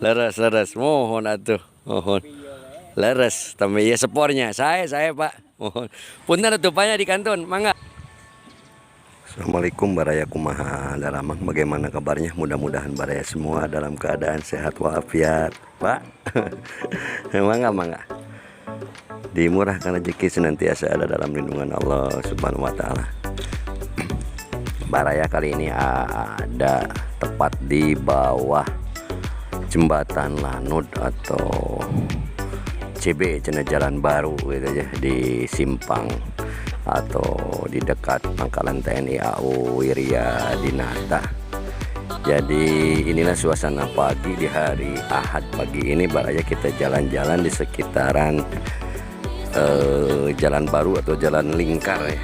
Leres, mohon atuh, mohon. Leres, tapi ya sepornya. Saya Pak. Mohon. Punten atuh Paknya di kanton, mangga. Assalamualaikum baraya kumaha daramang, bagaimana kabarnya? Mudah-mudahan baraya semua dalam keadaan sehat walafiat, Pak. Mangga. Dimurahkan rezeki senantiasa ada dalam lindungan Allah Subhanahu wa taala. Baraya kali ini ada tepat di bawah jembatan Lanud atau CB Cina Jalan Baru gitu ya, di Simpang atau di dekat pangkalan TNI AU Wirya Dinata. Jadi inilah suasana pagi di hari Ahad pagi ini. Baraya kita jalan-jalan di sekitaran Jalan Baru atau Jalan Lingkar ya.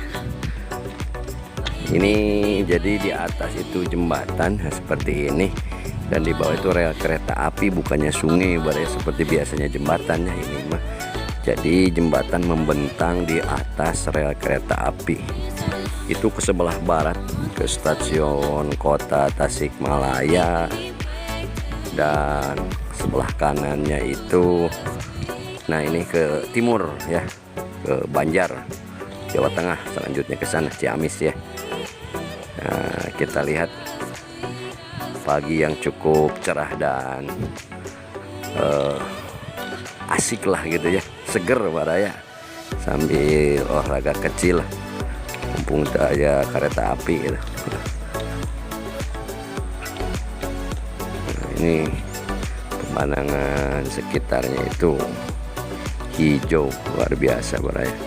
Ini jadi di atas itu jembatan seperti ini, dan di bawah itu rel kereta api, bukannya sungai baraya seperti biasanya jembatannya ini mah. Jadi jembatan membentang di atas rel kereta api. Itu ke sebelah barat ke stasiun kota Tasikmalaya, dan sebelah kanannya itu, nah ini ke timur ya, ke Banjar, Jawa Tengah. Selanjutnya ke sana Ciamis ya. Nah, kita lihat pagi yang cukup cerah dan asik lah gitu ya, seger baraya sambil olahraga kecil lah, mumpung ada kereta api gitu. Nah, ini pemandangan sekitarnya itu hijau luar biasa baraya.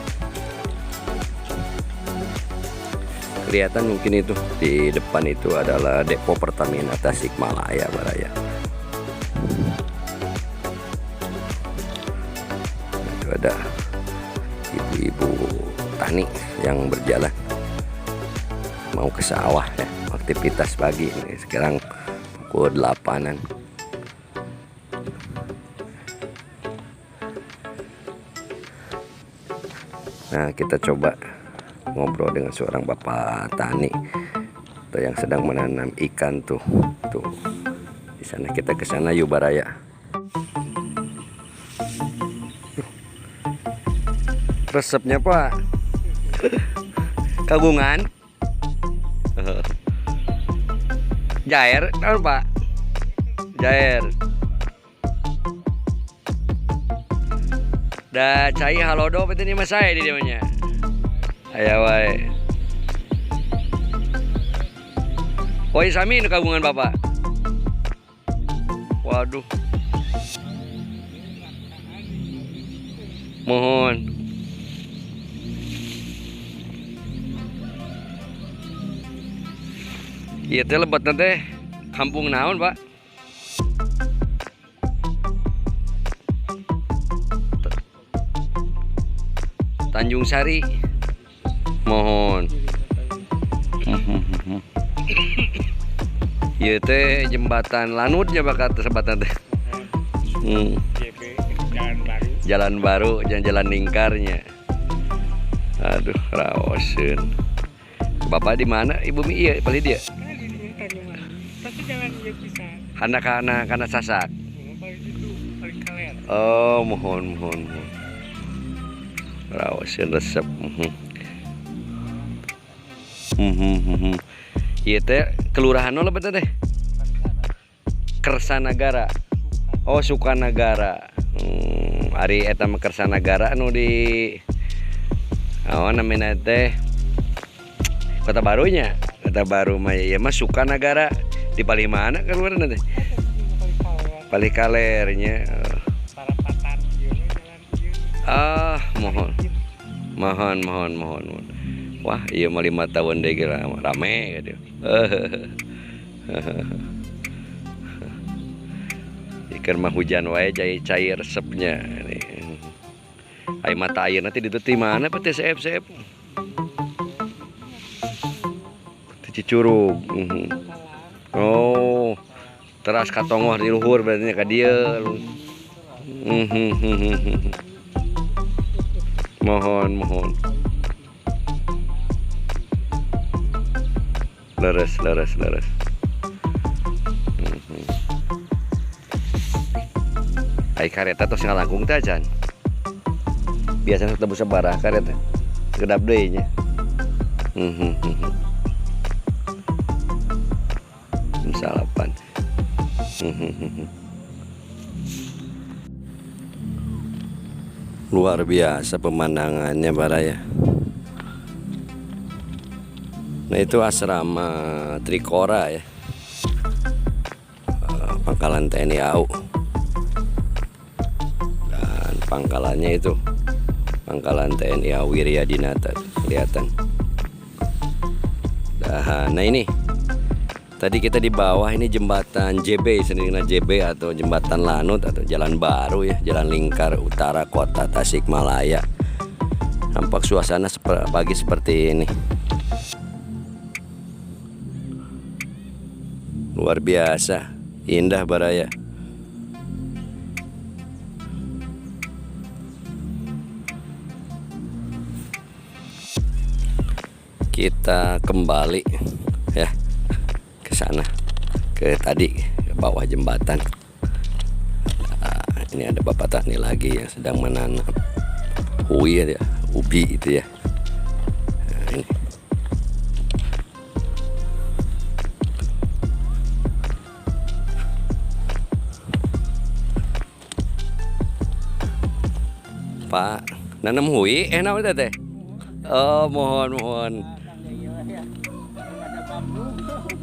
Kelihatan mungkin itu di depan itu adalah depo Pertamina Tasikmalaya baraya. Itu ada ibu-ibu tani yang berjalan mau ke sawah ya, aktivitas pagi ini. Sekarang pukul 8-an. Nah, kita coba ngobrol dengan seorang bapak tani atau yang sedang menanam ikan tuh. Di sana, kita ke sana yuk baraya. Resepnya Pak kagungan jair kan Pak, jair dah cai halodo itu mas saya di namanya. Ayo wae. Woi sami nu kagungan Bapak. Waduh. Mohon. Iya teh lebat teh kampung naon, Pak? Tanjung Sari. Mohon. Ieu teh jembatan Lanudnya bakal sebatan teh. Jalan Baru, jalan lingkarnya. Aduh, raoseun. Bapak di mana? Ibu Mi ieu bali dia. Kana sasak. Oh, mohon. Raoseun resep. Iya teh kelurahan lo betul teh Kersanagara. Oh Sukanagara. Ari eta mah Kersanagara anu di namanya teh Kota Barunya. Kota Baru mah ya mah Sukanagara di Palimana keluaran teh. Palikalernya. Mohon. Wah, iya mah 5 tahun deh rame gitu. Ikan mah hujan wae cair resepnya. Air mata air nanti dituti mana pete seep. Cicurug. Oh, teras katongoh di luhur berarti ka dieu. Mohon. Leres. Hai kareta terus ngalangkung teh Jan. Biasanya tebus sebarah kareta. Kedap deui nya. Salapan. Luar biasa pemandangannya baraya. Nah itu asrama Trikora ya, pangkalan TNI AU. Dan pangkalannya itu pangkalan TNI AU Wiryadinata, kelihatan. Nah ini tadi kita di bawah, ini jembatan JB, senilai JB atau jembatan Lanut atau jalan baru ya, jalan lingkar utara kota Tasikmalaya. Nampak suasana pagi seperti ini. Luar biasa, indah baraya. Kita kembali ya ke sana, ke tadi ke bawah jembatan. Nah, ini ada Bapak Tani lagi yang sedang menanam ubi ya, ubi itu ya. Nah, ini. Pak, nanam hui enak udah teh. Oh, mohon.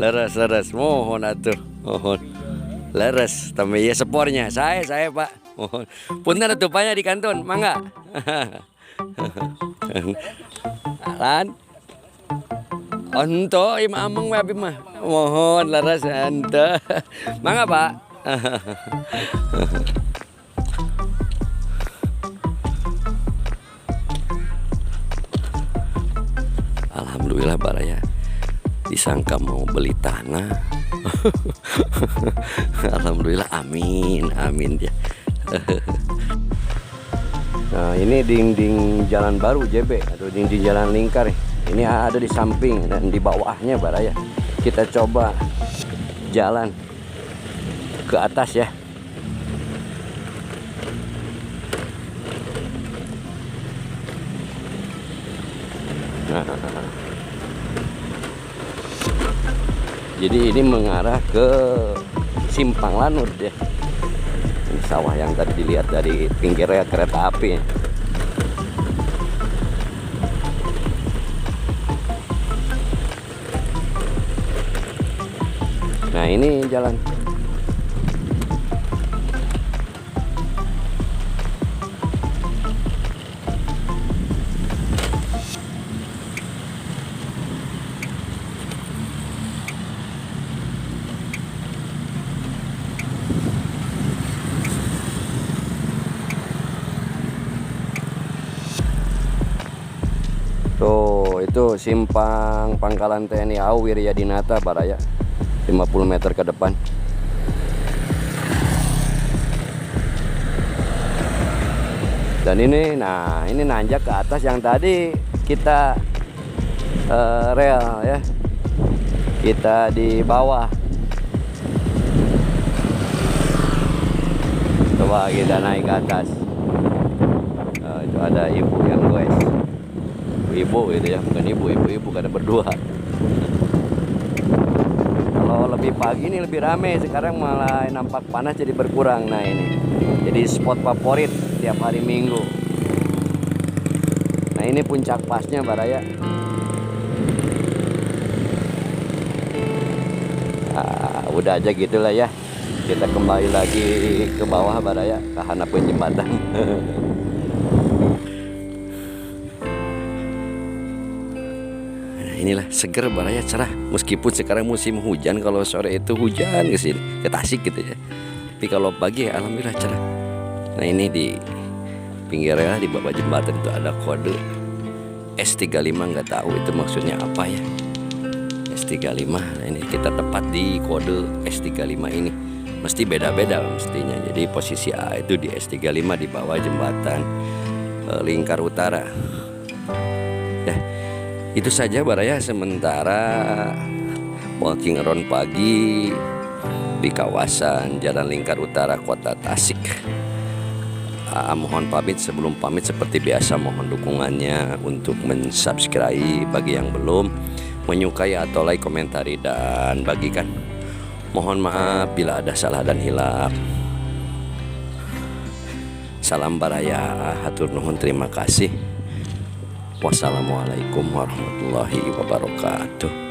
Leres, mohon atuh, mohon. Leres, tapi ya sepornya. Saya Pak, mohon. Punten atuh Paknya di kanton, mangga. Lan. Onto ima ameng abi mah. Mohon leres ente. Mangga Pak. Alhamdulillah baraya, disangka mau beli tanah. Alhamdulillah, amin ya. Nah ini dinding jalan baru JB atau dinding jalan lingkar. Ini ada di samping dan di bawahnya baraya. Kita coba jalan ke atas ya. Jadi ini mengarah ke Simpang Lanut ya. Ini sawah yang tadi dilihat dari pinggir rel kereta api. Nah ini jalan. Tuh, itu simpang pangkalan TNI AU Wiryadinata baraya. 50 meter ke depan. Dan ini, nah ini nanjak ke atas yang tadi kita rel ya. Kita di bawah. Coba kita naik ke atas. Itu ada ibu yang goes. Ibu gitu ya, bukan ibu karena berdua. Kalau lebih pagi ini lebih ramai, sekarang malah nampak panas jadi berkurang. Nah ini jadi spot favorit tiap hari Minggu. Nah ini puncak pasnya baraya. Udah aja gitulah ya. Kita kembali lagi ke bawah baraya, ke Hanapun jembatan. Inilah seger baraya, cerah meskipun sekarang musim hujan. Kalau sore itu hujan ke sini ke Tasik gitu ya, tapi kalau pagi alhamdulillah cerah. Nah ini di pinggir rel di bawah jembatan itu ada kode S35, nggak tahu itu maksudnya apa ya, S35. Nah ini kita tepat di kode S35 ini, mesti beda-beda mestinya. Jadi posisi A itu di S35 di bawah jembatan lingkar utara ya. Itu saja baraya sementara walking around pagi di kawasan Jalan Lingkar Utara Kota Tasik. mohon pamit. Sebelum pamit seperti biasa mohon dukungannya untuk mensubscribe bagi yang belum, menyukai atau like, komentari dan bagikan. Mohon maaf bila ada salah dan hilaf. Salam baraya, hatur nuhun, terima kasih. Wassalamualaikum warahmatullahi wabarakatuh.